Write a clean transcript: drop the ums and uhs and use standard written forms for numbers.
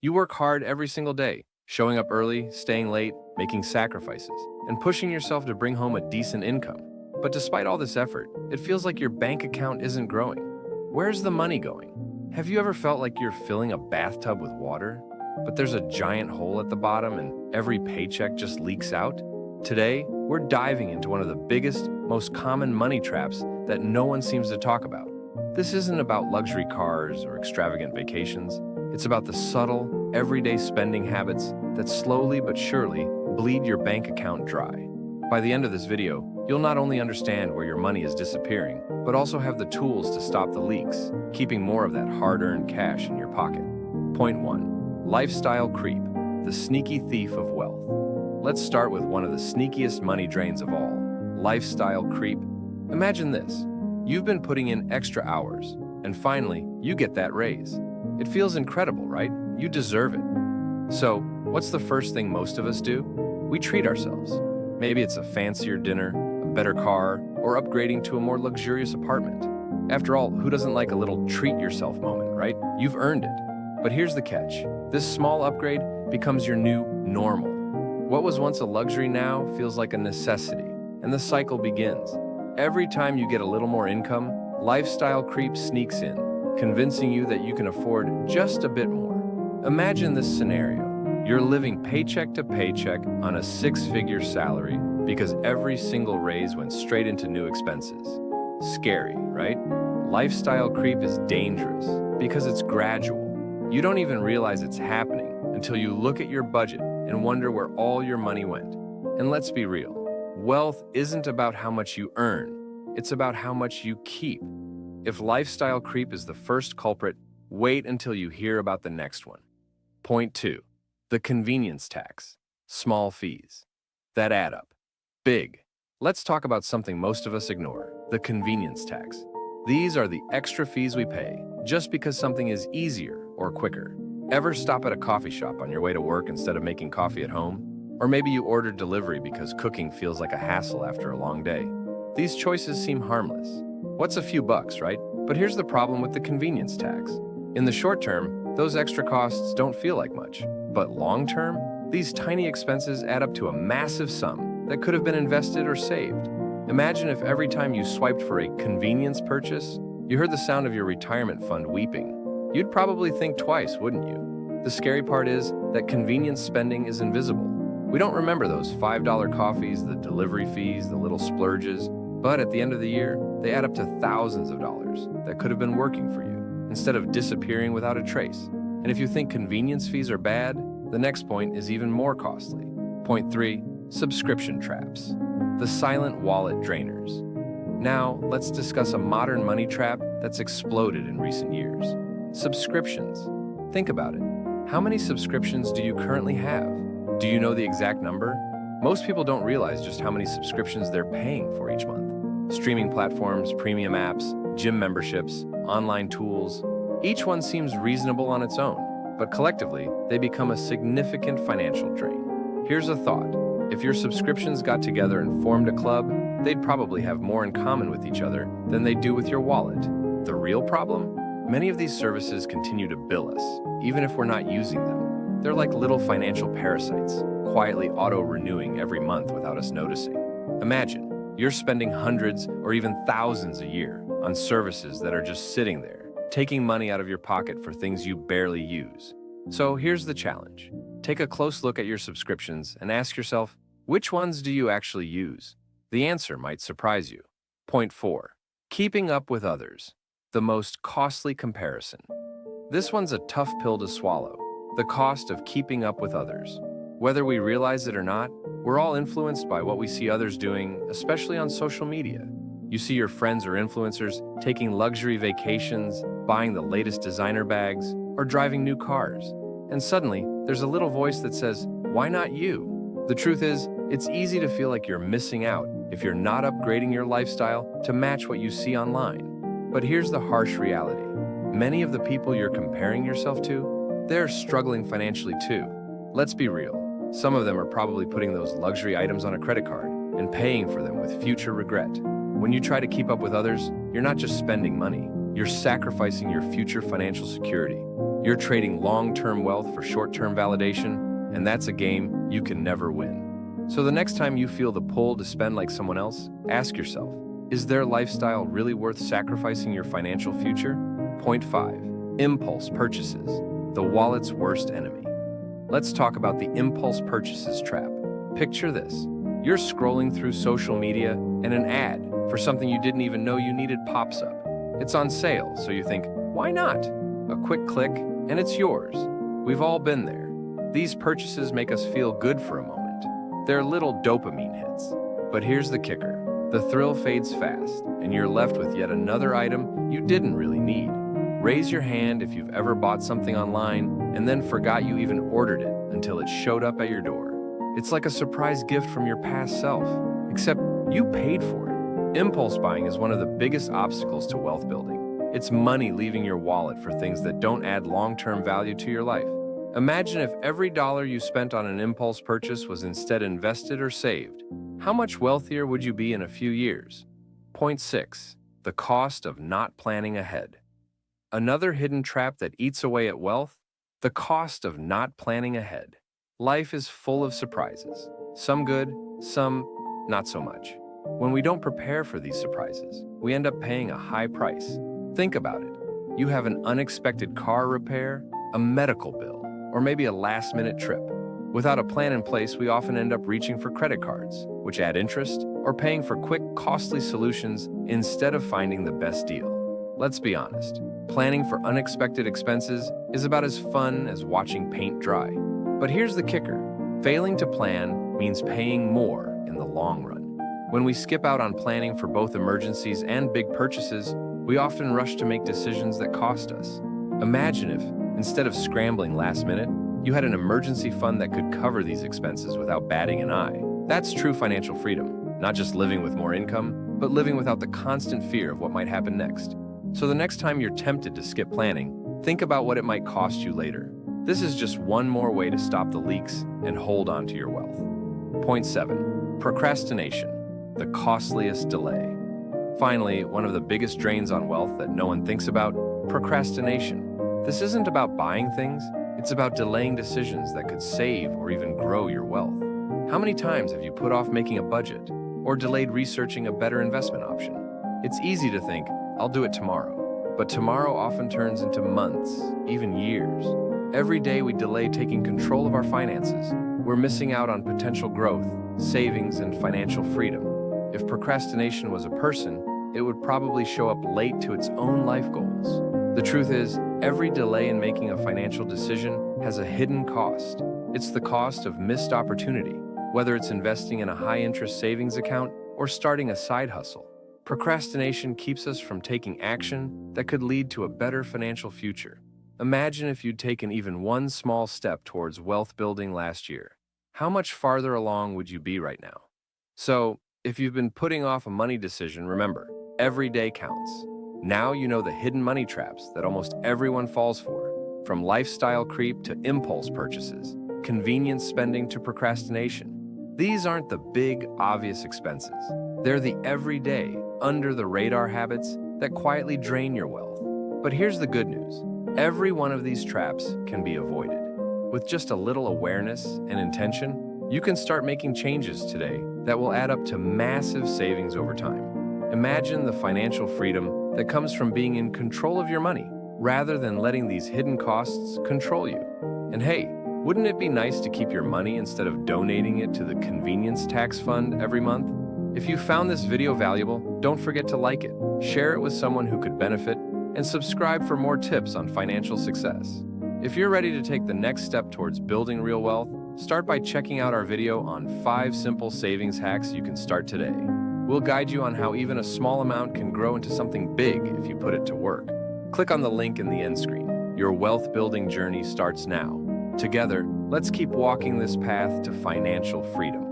You work hard every single day, showing up early, staying late, making sacrifices, and pushing yourself to bring home a decent income. But despite all this effort, it feels like your bank account isn't growing. Where's the money going? Have you ever felt like you're filling a bathtub with water, but there's a giant hole at the bottom and every paycheck just leaks out? Today, we're diving into one of the biggest, most common money traps that no one seems to talk about. This isn't about luxury cars or extravagant vacations. It's about the subtle, everyday spending habits that slowly but surely bleed your bank account dry. By the end of this video, you'll not only understand where your money is disappearing, but also have the tools to stop the leaks, keeping more of that hard-earned cash in your pocket. Point 1. Lifestyle creep, the sneaky thief of wealth. Let's start with one of the sneakiest money drains of all, lifestyle creep. Imagine this. You've been putting in extra hours, and finally, you get that raise. It feels incredible, right? You deserve it. So, what's the first thing most of us do? We treat ourselves. Maybe it's a fancier dinner, a better car, or upgrading to a more luxurious apartment. After all, who doesn't like a little treat yourself moment, right? You've earned it. But here's the catch. This small upgrade becomes your new normal. What was once a luxury now feels like a necessity, and the cycle begins. Every time you get a little more income, lifestyle creep sneaks in, convincing you that you can afford just a bit more. Imagine this scenario. You're living paycheck to paycheck on a six-figure salary because every single raise went straight into new expenses. Scary, right? Lifestyle creep is dangerous because it's gradual. You don't even realize it's happening until you look at your budget and wonder where all your money went. And let's be real, wealth isn't about how much you earn, it's about how much you keep. If lifestyle creep is the first culprit, wait until you hear about the next one. Point 2. The convenience tax. Small fees that add up. Big. Let's talk about something most of us ignore, the convenience tax. These are the extra fees we pay just because something is easier or quicker. Ever stop at a coffee shop on your way to work instead of making coffee at home? Or maybe you order delivery because cooking feels like a hassle after a long day. These choices seem harmless. What's a few bucks, right? But here's the problem with the convenience tax. In the short term, those extra costs don't feel like much. But long term, these tiny expenses add up to a massive sum that could have been invested or saved. Imagine if every time you swiped for a convenience purchase, you heard the sound of your retirement fund weeping. You'd probably think twice, wouldn't you? The scary part is that convenience spending is invisible. We don't remember those $5 coffees, the delivery fees, the little splurges, but at the end of the year, they add up to thousands of dollars that could have been working for you, instead of disappearing without a trace. And if you think convenience fees are bad, the next point is even more costly. Point 3, subscription traps. The silent wallet drainers. Now, let's discuss a modern money trap that's exploded in recent years. Subscriptions. Think about it. How many subscriptions do you currently have? Do you know the exact number? Most people don't realize just how many subscriptions they're paying for each month. Streaming platforms, premium apps, gym memberships, online tools. Each one seems reasonable on its own, but collectively, they become a significant financial drain. Here's a thought. If your subscriptions got together and formed a club, they'd probably have more in common with each other than they do with your wallet. The real problem? Many of these services continue to bill us, even if we're not using them. They're like little financial parasites, quietly auto-renewing every month without us noticing. Imagine, you're spending hundreds or even thousands a year on services that are just sitting there, taking money out of your pocket for things you barely use. So here's the challenge. Take a close look at your subscriptions and ask yourself, which ones do you actually use? The answer might surprise you. Point 4. Keeping up with others. The most costly comparison. This one's a tough pill to swallow. The cost of keeping up with others. Whether we realize it or not, we're all influenced by what we see others doing, especially on social media. You see your friends or influencers taking luxury vacations, buying the latest designer bags, or driving new cars. And suddenly, there's a little voice that says, why not you? The truth is, it's easy to feel like you're missing out if you're not upgrading your lifestyle to match what you see online. But here's the harsh reality. Many of the people you're comparing yourself to, they're struggling financially too. Let's be real. Some of them are probably putting those luxury items on a credit card and paying for them with future regret. When you try to keep up with others, you're not just spending money, you're sacrificing your future financial security. You're trading long-term wealth for short-term validation, and that's a game you can never win. So the next time you feel the pull to spend like someone else, ask yourself, is their lifestyle really worth sacrificing your financial future? Point 5. Impulse purchases, the wallet's worst enemy. Let's talk about the impulse purchases trap. Picture this. You're scrolling through social media and an ad for something you didn't even know you needed pops up. It's on sale, so you think, why not? A quick click, and it's yours. We've all been there. These purchases make us feel good for a moment. They're little dopamine hits. But here's the kicker. The thrill fades fast, and you're left with yet another item you didn't really need. Raise your hand if you've ever bought something online and then forgot you even ordered it until it showed up at your door. It's like a surprise gift from your past self, except you paid for it. Impulse buying is one of the biggest obstacles to wealth building. It's money leaving your wallet for things that don't add long-term value to your life. Imagine if every dollar you spent on an impulse purchase was instead invested or saved. How much wealthier would you be in a few years? Point 6. The cost of not planning ahead. Another hidden trap that eats away at wealth? The cost of not planning ahead. Life is full of surprises. Some good, some not so much. When we don't prepare for these surprises, we end up paying a high price. Think about it. You have an unexpected car repair, a medical bill, or maybe a last-minute trip. Without a plan in place, we often end up reaching for credit cards, which add interest, or paying for quick, costly solutions instead of finding the best deal. Let's be honest. Planning for unexpected expenses is about as fun as watching paint dry. But here's the kicker. Failing to plan means paying more in the long run. When we skip out on planning for both emergencies and big purchases, we often rush to make decisions that cost us. Imagine if, instead of scrambling last minute, you had an emergency fund that could cover these expenses without batting an eye. That's true financial freedom, not just living with more income, but living without the constant fear of what might happen next. So the next time you're tempted to skip planning, think about what it might cost you later. This is just one more way to stop the leaks and hold on to your wealth. Point 7. Procrastination, the costliest delay. Finally, one of the biggest drains on wealth that no one thinks about, procrastination. This isn't about buying things, it's about delaying decisions that could save or even grow your wealth. How many times have you put off making a budget or delayed researching a better investment option? It's easy to think, I'll do it tomorrow. But tomorrow often turns into months, even years. Every day we delay taking control of our finances, we're missing out on potential growth, savings, and financial freedom. If procrastination was a person, it would probably show up late to its own life goals. The truth is, every delay in making a financial decision has a hidden cost. It's the cost of missed opportunity, whether it's investing in a high-interest savings account or starting a side hustle. Procrastination keeps us from taking action that could lead to a better financial future. Imagine if you'd taken even one small step towards wealth building last year. How much farther along would you be right now? So, if you've been putting off a money decision, remember, every day counts. Now you know the hidden money traps that almost everyone falls for, from lifestyle creep to impulse purchases, convenience spending to procrastination. These aren't the big, obvious expenses. They're the everyday, under-the-radar habits that quietly drain your wealth. But here's the good news. Every one of these traps can be avoided. With just a little awareness and intention, you can start making changes today that will add up to massive savings over time. Imagine the financial freedom that comes from being in control of your money, rather than letting these hidden costs control you. And hey, wouldn't it be nice to keep your money instead of donating it to the convenience tax fund every month? If you found this video valuable, don't forget to like it, share it with someone who could benefit, and subscribe for more tips on financial success. If you're ready to take the next step towards building real wealth, start by checking out our video on 5 simple savings hacks you can start today. We'll guide you on how even a small amount can grow into something big if you put it to work. Click on the link in the end screen. Your wealth building journey starts now. Together, let's keep walking this path to financial freedom.